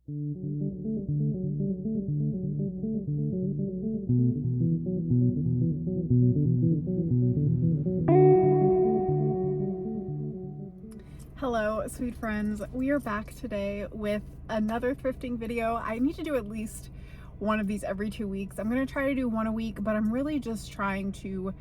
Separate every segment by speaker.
Speaker 1: Hello, sweet friends. We are back today with another thrifting video. I need to do at least one of these every 2 weeks. I'm going to try to do one a week, but I'm really just trying to,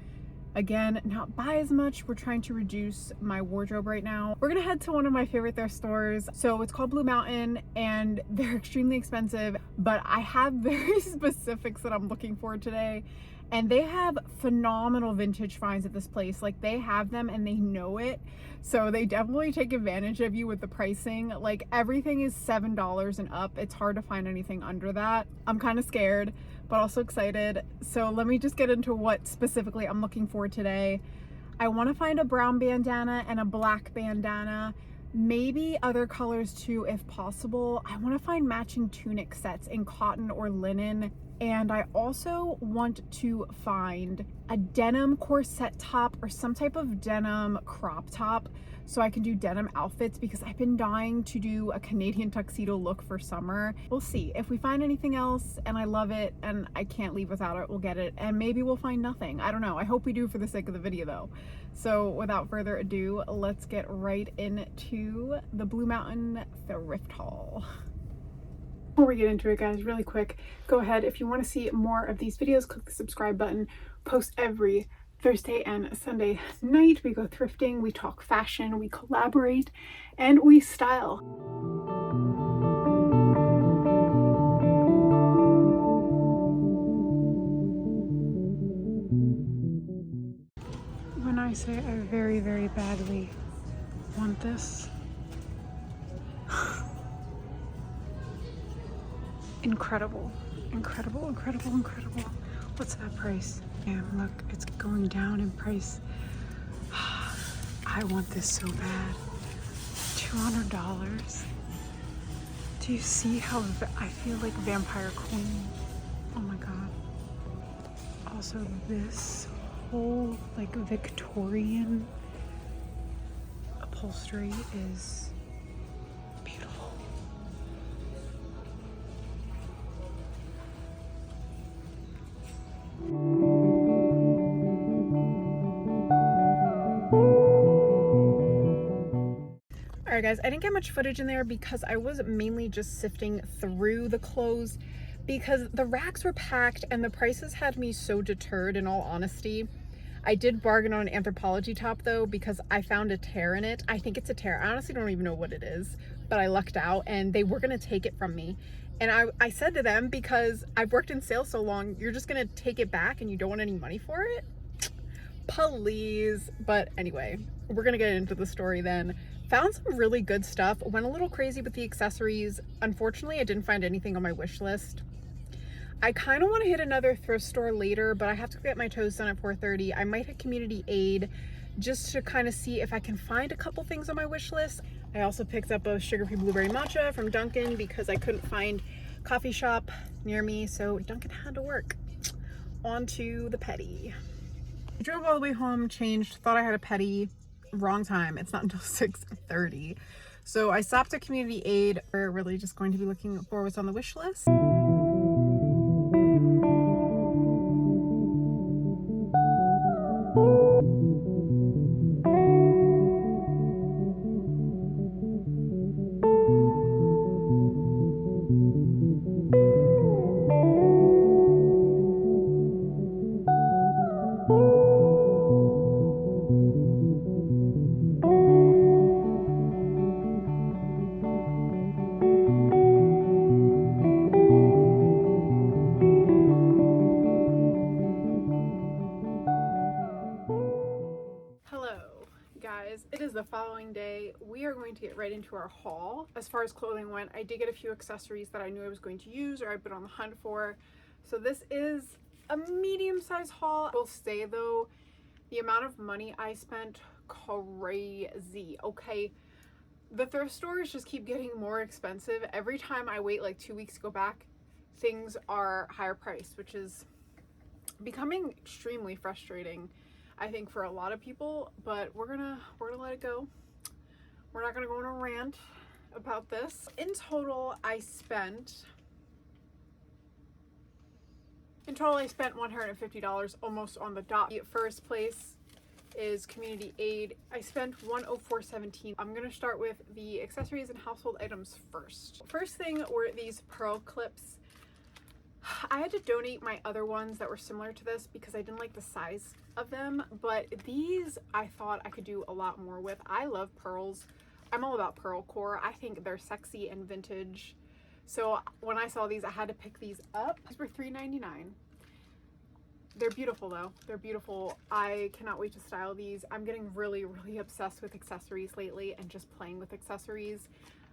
Speaker 1: again, not buy as much. We're trying to reduce my wardrobe right now. We're gonna head to one of my favorite thrift stores. So it's called Blue Mountain and they're extremely expensive, but I have very specifics that I'm looking for today. And they have phenomenal vintage finds at this place. Like, they have them and they know it. So they definitely take advantage of you with the pricing. Like, everything is $7 and up. It's hard to find anything under that. I'm kind of scared, but also excited. So let me just get into what specifically I'm looking for today. I want to find a brown bandana and a black bandana, maybe other colors too if possible. I want to find matching tunic sets in cotton or linen. And I also want to find a denim corset top or some type of denim crop top so I can do denim outfits, because I've been dying to do a Canadian tuxedo look for summer. We'll see. If we find anything else and I love it and I can't leave without it, we'll get it. And maybe we'll find nothing. I don't know. I hope we do for the sake of the video though. So without further ado, let's get right into the Blue Mountain thrift haul. Before we get into it, guys, really quick, go ahead, if you want to see more of these videos, click the subscribe button. Post every Thursday and Sunday night. We go thrifting, we talk fashion, we collaborate, and we style. When I say I very, very badly want this, incredible, incredible, incredible, incredible. What's that price? Damn, look, it's going down in price. I want this so bad. $200. Do you see how I feel like Vampire Queen? Oh my god. Also, this whole like Victorian upholstery is beautiful. Alright guys, I didn't get much footage in there because I was mainly just sifting through the clothes because the racks were packed and the prices had me so deterred, in all honesty. I did bargain on an Anthropologie top though because I found a tear in it. I think it's a tear. I honestly don't even know what it is, but I lucked out and they were gonna take it from me. And I said to them, because I've worked in sales so long, you're just gonna take it back and you don't want any money for it? Please. But anyway, we're gonna get into the story then. Found some really good stuff. Went a little crazy with the accessories. Unfortunately, I didn't find anything on my wish list. I kind of want to hit another thrift store later, but I have to get my toes done at 4:30. I might hit Community Aid just to kind of see if I can find a couple things on my wish list. I also picked up a sugar-free blueberry matcha from Dunkin' because I couldn't find a coffee shop near me, so Dunkin' had to work. On to the petty. I drove all the way home, changed, thought I had a petty. Wrong time. It's not until 6:30. So I stopped at Community Aid. We're really just going to be looking for what's on the wish list. It is the following day. We are going to get right into our haul. As far as clothing went, I did get a few accessories that I knew I was going to use or I've been on the hunt for. So this is a medium-sized haul. I will say though, the amount of money I spent, crazy. Okay, the thrift stores just keep getting more expensive. Every time I wait like 2 weeks to go back, things are higher priced, which is becoming extremely frustrating, I think, for a lot of people, but we're gonna let it go. We're not gonna go on a rant about this. In total, I spent $150 almost on the dot. The first place is community aid. I spent $104.17. I'm gonna start with the accessories and household items first. First thing were these pearl clips. I had to donate my other ones that were similar to this because I didn't like the size of them, but these I thought I could do a lot more with. I love pearls. I'm all about pearl core. I think they're sexy and vintage. So when I saw these, I had to pick these up. These were $3.99. They're beautiful though. They're beautiful. I cannot wait to style these. I'm getting really, really obsessed with accessories lately and just playing with accessories.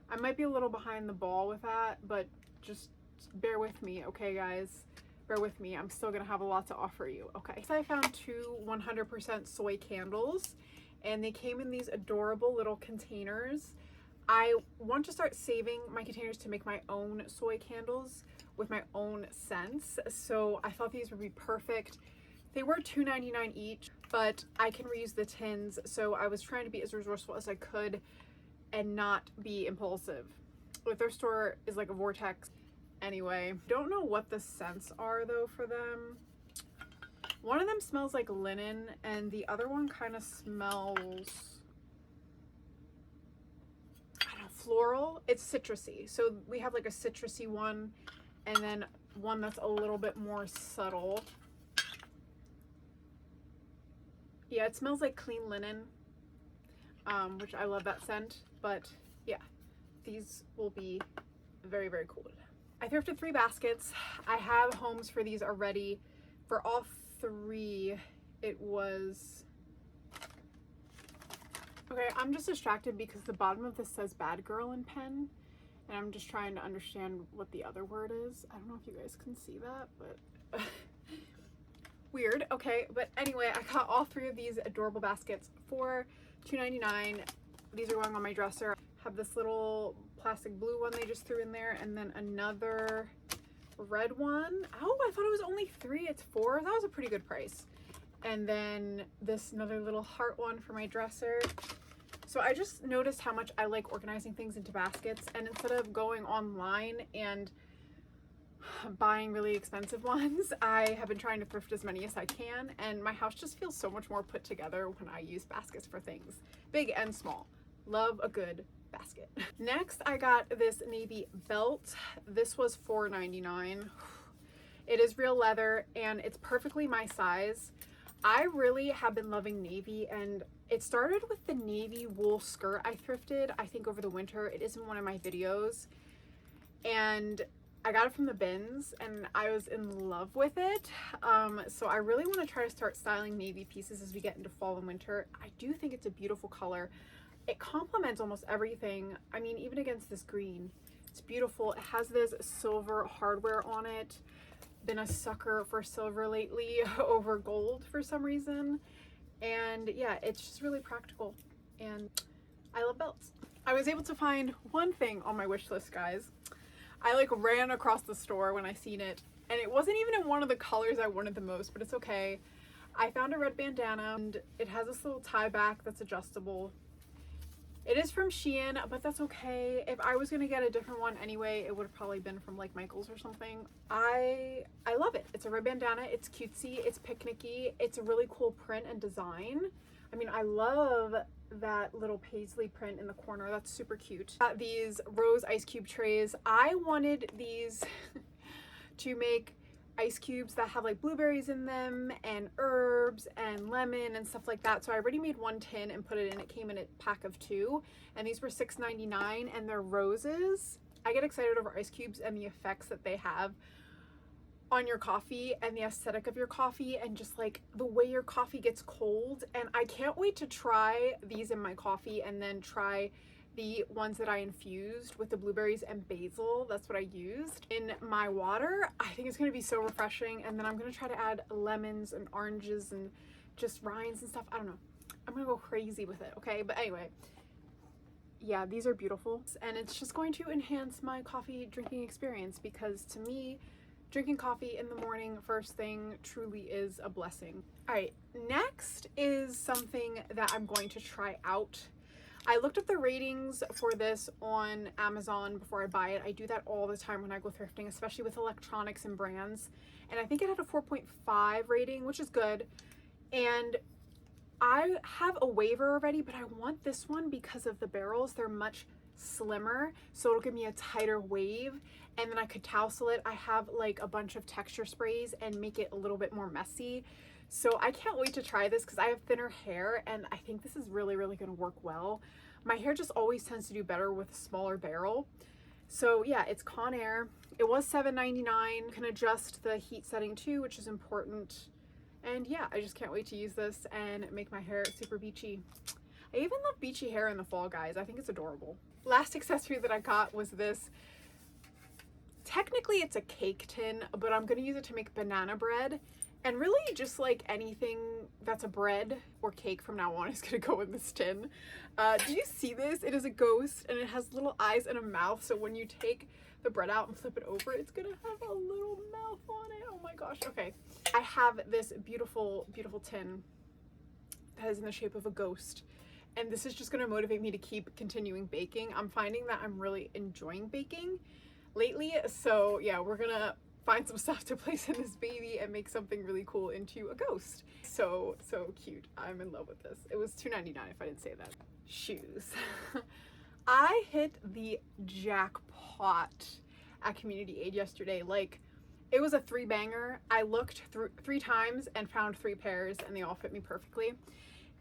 Speaker 1: I might be a little behind the ball with that, but just bear with me, okay guys? Bear with me. I'm still gonna have a lot to offer you, okay? So I found two 100% soy candles, and they came in these adorable little containers. I want to start saving my containers to make my own soy candles with my own scents, so I thought these would be perfect. They were $2.99 each, but I can reuse the tins, so I was trying to be as resourceful as I could and not be impulsive. But their store is like a vortex. Anyway, don't know what the scents are though for them. One of them smells like linen and the other one kind of smells, I don't know, floral. It's citrusy. So we have like a citrusy one and then one that's a little bit more subtle. Yeah, it smells like clean linen, which I love that scent, but yeah, these will be very, very cool. I thrifted 3 baskets. I have homes for these already. For all 3, it was... Okay, I'm just distracted because the bottom of this says bad girl in pen, and I'm just trying to understand what the other word is. I don't know if you guys can see that, but weird. Okay, but anyway, I got all 3 of these adorable baskets for $2.99. These are going on my dresser. I have this little plastic blue one they just threw in there, and then another red one. Oh, I thought it was only 3. It's 4. That was a pretty good price. And then this another little heart one for my dresser. So I just noticed how much I like organizing things into baskets, and instead of going online and buying really expensive ones, I have been trying to thrift as many as I can, and my house just feels so much more put together when I use baskets for things, big and small. Love a good basket. Next, I got this navy belt. This was $4.99. It is real leather and it's perfectly my size. I really have been loving navy, and it started with the navy wool skirt I thrifted, I think over the winter. It is in one of my videos, and I got it from the bins and I was in love with it. So I really want to try to start styling navy pieces as we get into fall and winter. I do think it's a beautiful color. It complements almost everything. I mean, even against this green, it's beautiful. It has this silver hardware on it. Been a sucker for silver lately over gold for some reason. And yeah, it's just really practical and I love belts. I was able to find one thing on my wish list, guys. I like ran across the store when I seen it, and it wasn't even in one of the colors I wanted the most, but it's okay. I found a red bandana, and it has this little tie back that's adjustable. It is from Shein, but that's okay. If I was gonna get a different one anyway, it would have probably been from like Michael's or something. I love it. It's a red bandana. It's cutesy. It's picnicky. It's a really cool print and design. I mean, I love that little paisley print in the corner. That's super cute. Got these rose ice cube trays. I wanted these to make ice cubes that have like blueberries in them and herbs and lemon and stuff like that. So I already made one tin and put it in. It came in a pack of 2, and these were $6.99, and they're roses. I get excited over ice cubes and the effects that they have on your coffee and the aesthetic of your coffee and just like the way your coffee gets cold. And I can't wait to try these in my coffee and then try the ones that I infused with the blueberries and basil. That's what I used in my water. I think it's going to be so refreshing. And then I'm going to try to add lemons and oranges and just rinds and stuff. I don't know. I'm going to go crazy with it. Okay. But anyway, yeah, these are beautiful. And it's just going to enhance my coffee drinking experience, because to me, drinking coffee in the morning first thing truly is a blessing. All right, next is something that I'm going to try out. I looked up the ratings for this on Amazon before I buy it. I do that all the time when I go thrifting, especially with electronics and brands. And I think it had a 4.5 rating, which is good. And I have a waiver already, but I want this one because of the barrels. They're much slimmer, so it'll give me a tighter wave, and then I could tousle it. I have like a bunch of texture sprays and make it a little bit more messy. So I can't wait to try this because I have thinner hair, and I think this is really, really going to work well. My hair just always tends to do better with a smaller barrel. So yeah, it's Conair. It was $7.99. You can adjust the heat setting too, which is important. And yeah, I just can't wait to use this and make my hair super beachy. I even love beachy hair in the fall, guys. I think it's adorable. Last accessory that I got was this. Technically it's a cake tin, but I'm gonna use it to make banana bread. And really just like anything that's a bread or cake from now on is gonna go in this tin. Do you see this? It is a ghost and it has little eyes and a mouth. So when you take the bread out and flip it over, it's gonna have a little mouth on it. Oh my gosh, okay. I have this beautiful, beautiful tin that is in the shape of a ghost. And this is just gonna motivate me to keep continuing baking. I'm finding that I'm really enjoying baking lately. So yeah, we're gonna find some stuff to place in this baby and make something really cool into a ghost. So cute. I'm in love with this. It was $2.99 if I didn't say that. Shoes. I hit the jackpot at Community Aid yesterday. Like, it was a 3-banger. I looked through 3 times and found 3 pairs and they all fit me perfectly.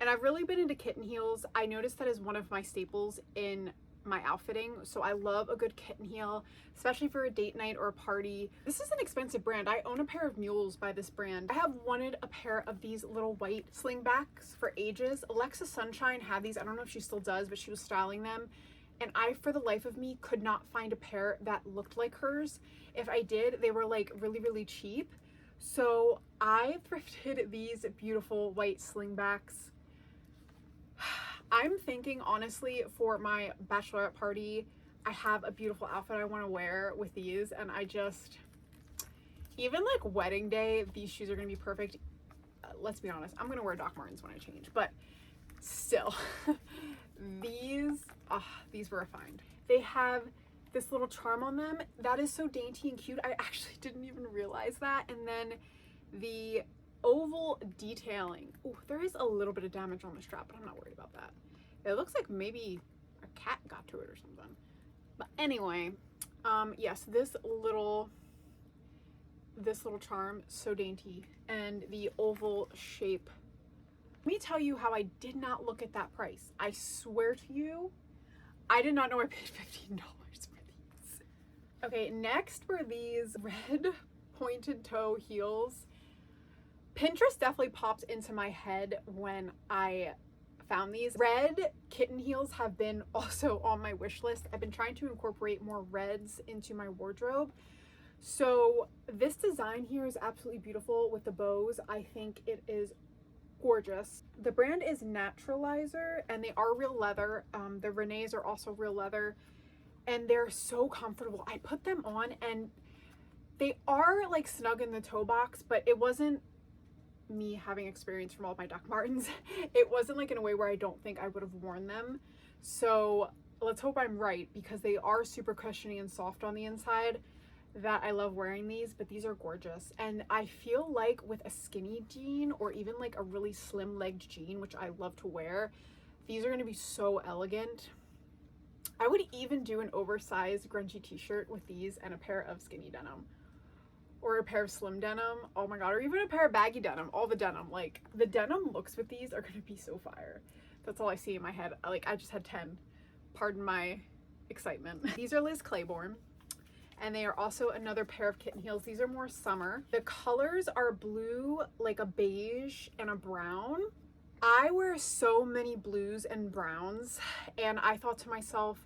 Speaker 1: And I've really been into kitten heels. I noticed that is one of my staples in my outfitting. So I love a good kitten heel, especially for a date night or a party. This is an expensive brand. I own a pair of mules by this brand. I have wanted a pair of these little white slingbacks for ages. Alexa Sunshine had these. I don't know if she still does, but she was styling them. And I, for the life of me, could not find a pair that looked like hers. If I did, they were like really, really cheap. So I thrifted these beautiful white slingbacks. I'm thinking, honestly, for my bachelorette party, I have a beautiful outfit I want to wear with these, and I just, even like wedding day, these shoes are going to be perfect. Let's be honest, I'm going to wear Doc Martens when I change, but still, these were a find. They have this little charm on them that is so dainty and cute. I actually didn't even realize that. And then the oval detailing. Oh, there is a little bit of damage on the strap, but I'm not worried about that. It looks like maybe a cat got to it or something. But anyway, yes, this little charm, so dainty, and the oval shape. Let me tell you how I did not look at that price. I swear to you, I did not know I paid $15 for these. Okay, next were these red pointed toe heels. Pinterest definitely popped into my head when I found these. Red kitten heels have been also on my wish list. I've been trying to incorporate more reds into my wardrobe. So this design here is absolutely beautiful with the bows. I think it is gorgeous. The brand is Naturalizer and they are real leather. The Renees are also real leather and they're so comfortable. I put them on and they are like snug in the toe box, but it wasn't me having experience from all my Doc Martens. It wasn't like in a way where I don't think I would have worn them. So let's hope I'm right, because they are super cushiony and soft on the inside. That I love wearing these, but these are gorgeous. And I feel like with a skinny jean or even like a really slim legged jean, which I love to wear, these are going to be so elegant. I would even do an oversized grungy t-shirt with these and a pair of skinny denim. Or a pair of slim denim, oh my god, or even a pair of baggy denim, all the denim. Like, the denim looks with these are gonna be so fire. That's all I see in my head. Like, I just had 10. Pardon my excitement. These are Liz Claiborne, and they are also another pair of kitten heels. These are more summer. The colors are blue, like a beige, and a brown. I wear so many blues and browns, and I thought to myself,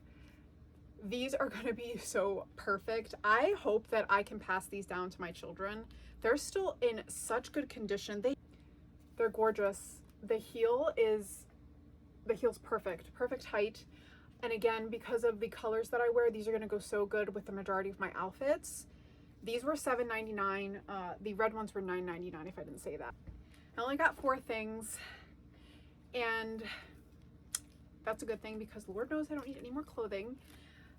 Speaker 1: these are going to be so perfect. I hope that I can pass these down to my children. They're still in such good condition. They're gorgeous. The heel's perfect height. And again, because of the colors that I wear, these are going to go so good with the majority of my outfits. These were $7.99. The red ones were $9.99 if I didn't say that. I only got 4 things, and that's a good thing because Lord knows I don't need any more clothing.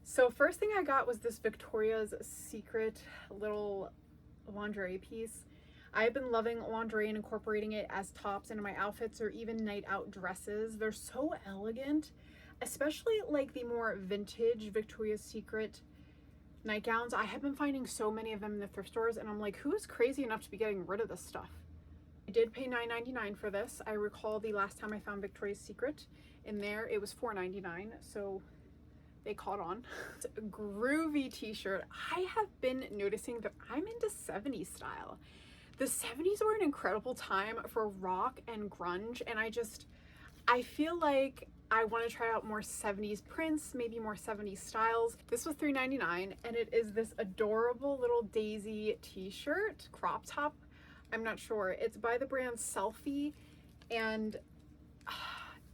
Speaker 1: So first thing I got was this Victoria's Secret little lingerie piece. I've been loving lingerie and incorporating it as tops into my outfits or even night out dresses. They're so elegant, especially like the more vintage Victoria's Secret nightgowns. I have been finding so many of them in the thrift stores, and I'm like, who is crazy enough to be getting rid of this stuff? I did pay $9.99 for this. I recall the last time I found Victoria's Secret in there, it was $4.99, so they caught on. It's a groovy t-shirt. I have been noticing that I'm into 70s style. The 70s were an incredible time for rock and grunge, and I feel like I want to try out more 70s prints, maybe more 70s styles. This was $3.99, and it is this adorable little daisy t-shirt, crop top. I'm not sure. It's by the brand Selfie, and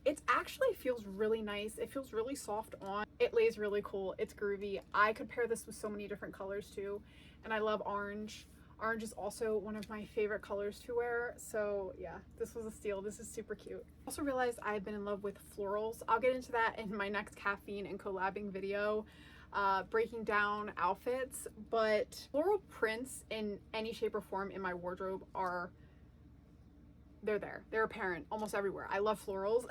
Speaker 1: it actually feels really nice. It feels really soft on. It lays really cool. It's groovy. I could pair this with so many different colors too, and I love orange. Orange is also one of my favorite colors to wear, so yeah, this was a steal. This is super cute. I also realized I've been in love with florals. I'll get into that in my next caffeine and collabing video, breaking down outfits, but floral prints in any shape or form in my wardrobe they're there. They're apparent almost everywhere. I love florals.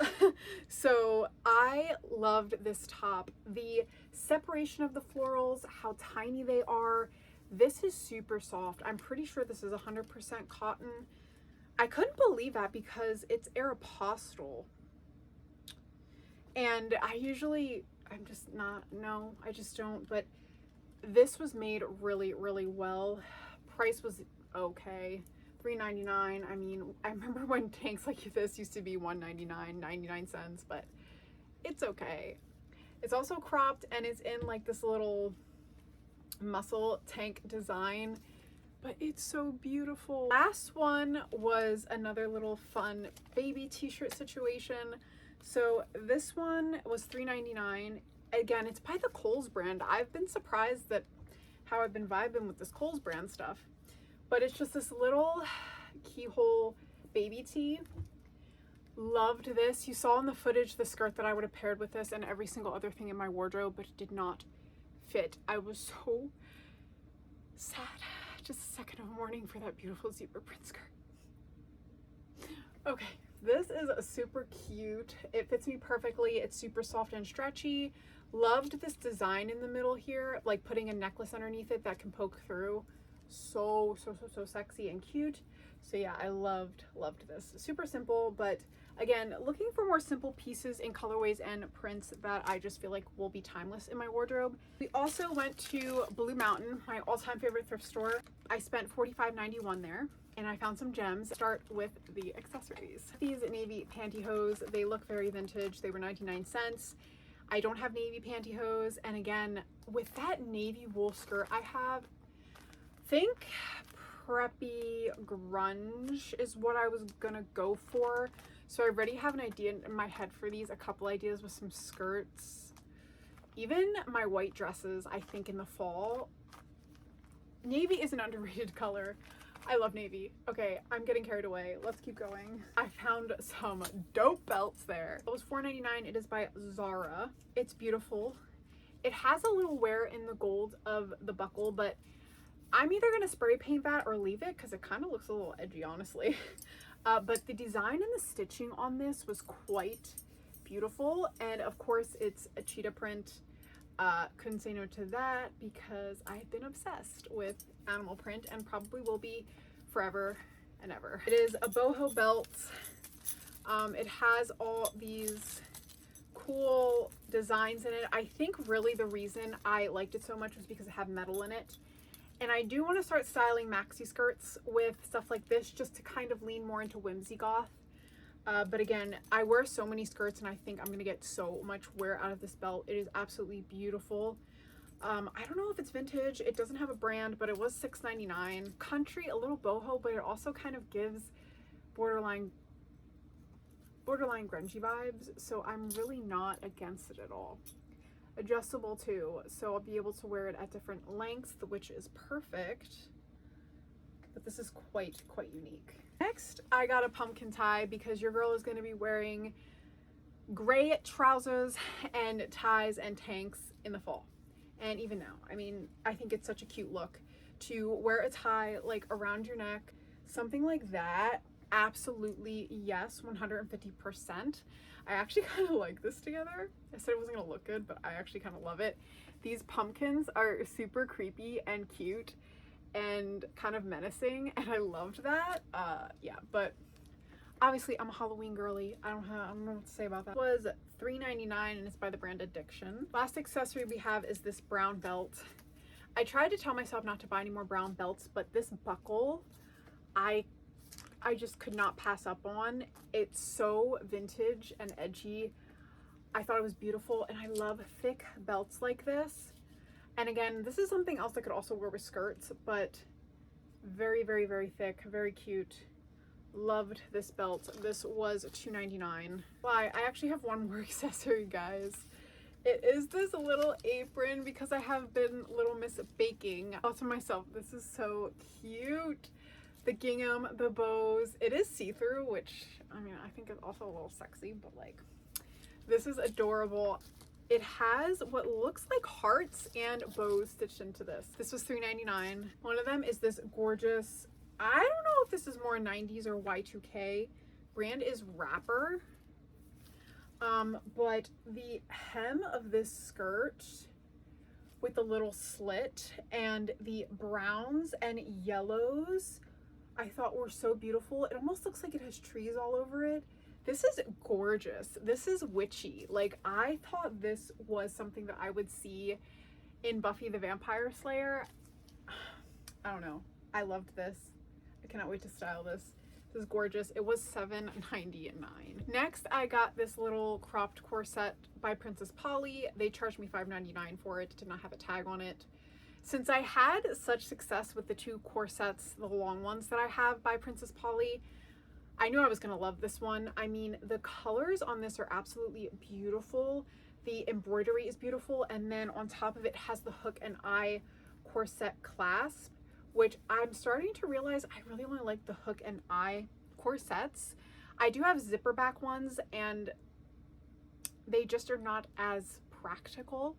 Speaker 1: So I loved this top. The separation of the florals, how tiny they are. This is super soft. I'm pretty sure this is 100% cotton. I couldn't believe that because it's Aeropostale. And I just don't, but this was made really, really well. Price was okay. $3.99. I mean, I remember when tanks like this used to be $1.99, 99 cents, but it's okay. It's also cropped and it's in like this little muscle tank design, but it's so beautiful. Last one was another little fun baby t-shirt situation. So this one was $3.99. Again, it's by the Kohl's brand. I've been surprised that how I've been vibing with this Kohl's brand stuff, but it's just this little keyhole baby tee. Loved this. You saw in the footage the skirt that I would have paired with this and every single other thing in my wardrobe, but it did not fit. I was so sad. Just a second of mourning for that beautiful zebra print skirt. Okay, this is super cute. It fits me perfectly. It's super soft and stretchy. Loved this design in the middle here, like putting a necklace underneath it that can poke through. So sexy and cute. So yeah, I loved this. Super simple, but again, looking for more simple pieces in colorways and prints that I just feel like will be timeless in my wardrobe. We also went to Blue Mountain, my all-time favorite thrift store. I spent $45.91 there, and I found some gems. Start with the accessories. These navy pantyhose, they look very vintage. They were 99 cents. I don't have navy pantyhose, and again, with that navy wool skirt, I think preppy grunge is what I was gonna go for. So I already have an idea in my head for these, a couple ideas with some skirts. Even my white dresses, I think in the fall. Navy is an underrated color. I love navy. Okay, I'm getting carried away. Let's keep going. I found some dope belts there. It was $4.99. It is by Zara. It's beautiful. It has a little wear in the gold of the buckle, but I'm either gonna spray paint that or leave it because it kind of looks a little edgy, honestly. But the design and the stitching on this was quite beautiful. And of course it's a cheetah print. Couldn't say no to that because I've been obsessed with animal print and probably will be forever and ever. It is a boho belt. It has all these cool designs in it. I think really the reason I liked it so much was because it had metal in it. And I do want to start styling maxi skirts with stuff like this just to kind of lean more into whimsy goth. But again, I wear so many skirts and I think I'm going to get so much wear out of this belt. It is absolutely beautiful. I don't know if it's vintage. It doesn't have a brand, but it was $6.99. Country, a little boho, but it also kind of gives borderline grungy vibes. So I'm really not against it at all. Adjustable too, so I'll be able to wear it at different lengths, which is perfect. But this is quite unique. Next, I got a pumpkin tie because your girl is going to be wearing gray trousers and ties and tanks in the fall. And even now, I mean, I think it's such a cute look to wear a tie like around your neck, something like that. Absolutely, yes, 150%. I actually kind of like this together. I said it wasn't gonna look good, but I actually kind of love it. These pumpkins are super creepy and cute and kind of menacing, and I loved that. Yeah, but obviously I'm a Halloween girly. I don't know what to say about that. It was $3.99 and it's by the brand Addiction. Last accessory we have is this brown belt. I tried to tell myself not to buy any more brown belts, but this buckle, I just could not pass up on. It's so vintage and edgy. I thought it was beautiful, and I love thick belts like this. And again, this is something else I could also wear with skirts, but very, very, very thick, very cute. Loved this belt. This was $2.99. Why? I actually have one more accessory, guys. It is this little apron because I have been Little Miss Baking. I thought to myself, this is so cute. The gingham, the bows. It is see-through, which, I mean, I think is also a little sexy, but like, this is adorable. It has what looks like hearts and bows stitched into this. This was $3.99. One of them is this gorgeous, I don't know if this is more 90s or Y2K. Brand is Wrapper. But the hem of this skirt with the little slit and the browns and yellows I thought were so beautiful. It almost looks like it has trees all over it. This is gorgeous. This is witchy. Like, I thought this was something that I would see in Buffy the Vampire Slayer. I don't know. I loved this. I cannot wait to style this. This is gorgeous. It was $7.99. Next, I got this little cropped corset by Princess Polly. They charged me $5.99 for it. Did not have a tag on it. Since I had such success with the two corsets, the long ones that I have by Princess Polly, I knew I was gonna love this one. I mean, the colors on this are absolutely beautiful. The embroidery is beautiful, and then on top of it has the hook and eye corset clasp, which I'm starting to realize I really want to like the hook and eye corsets. I do have zipper back ones, and they just are not as practical,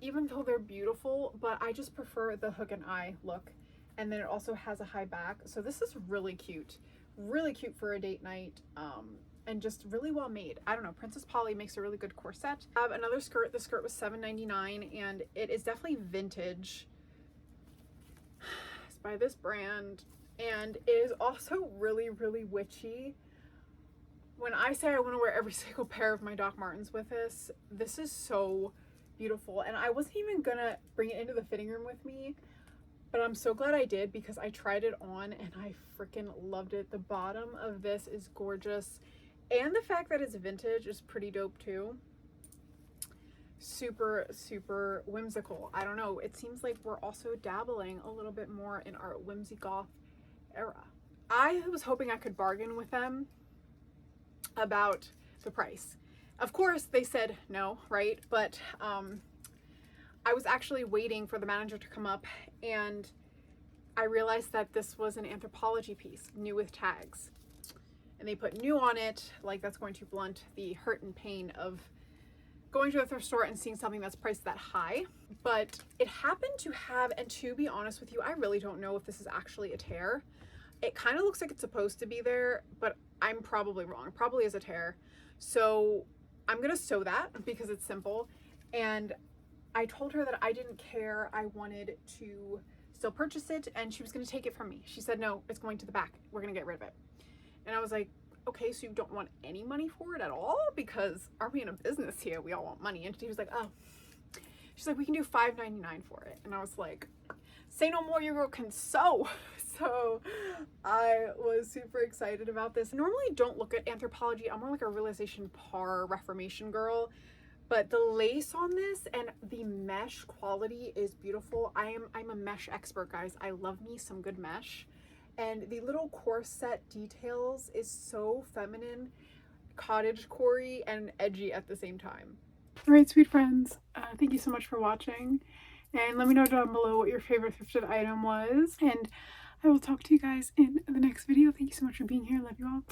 Speaker 1: even though they're beautiful, but I just prefer the hook and eye look. And then it also has a high back, so this is really cute for a date night, and just really well made. I don't know, Princess Polly makes a really good corset. I have another skirt. The skirt was $7.99, and it is definitely vintage. It's by this brand, and it is also really, really witchy. When I say I want to wear every single pair of my Doc Martens with this, this is so beautiful. And I wasn't even gonna bring it into the fitting room with me, but I'm so glad I did because I tried it on and I freaking loved it. The bottom of this is gorgeous, and the fact that it's vintage is pretty dope too. Super, super whimsical. I don't know, it seems like we're also dabbling a little bit more in our whimsy goth era. I was hoping I could bargain with them about the price. Of course they said no, right? But I was actually waiting for the manager to come up, and I realized that this was an Anthropologie piece, new with tags. And they put new on it, like that's going to blunt the hurt and pain of going to a thrift store and seeing something that's priced that high. But it happened to have, and to be honest with you, I really don't know if this is actually a tear. It kind of looks like it's supposed to be there, but I'm probably wrong. It probably is a tear. So I'm gonna sew that because it's simple. And I told her that I didn't care. I wanted to still purchase it, and she was gonna take it from me. She said, no, it's going to the back. We're gonna get rid of it. And I was like, okay, so you don't want any money for it at all? Because are we in a business here? We all want money. And she was like, oh. She's like, we can do $5.99 for it. And I was like, say no more, your girl can sew. So I was super excited about this. I normally don't look at Anthropologie. I'm more like a Realization Par Reformation girl. But the lace on this and the mesh quality is beautiful. I'm a mesh expert, guys. I love me some good mesh. And the little corset details is so feminine, cottagecore-y, and edgy at the same time. All right, sweet friends, thank you so much for watching. And let me know down below what your favorite thrifted item was. And I will talk to you guys in the next video. Thank you so much for being here. Love you all.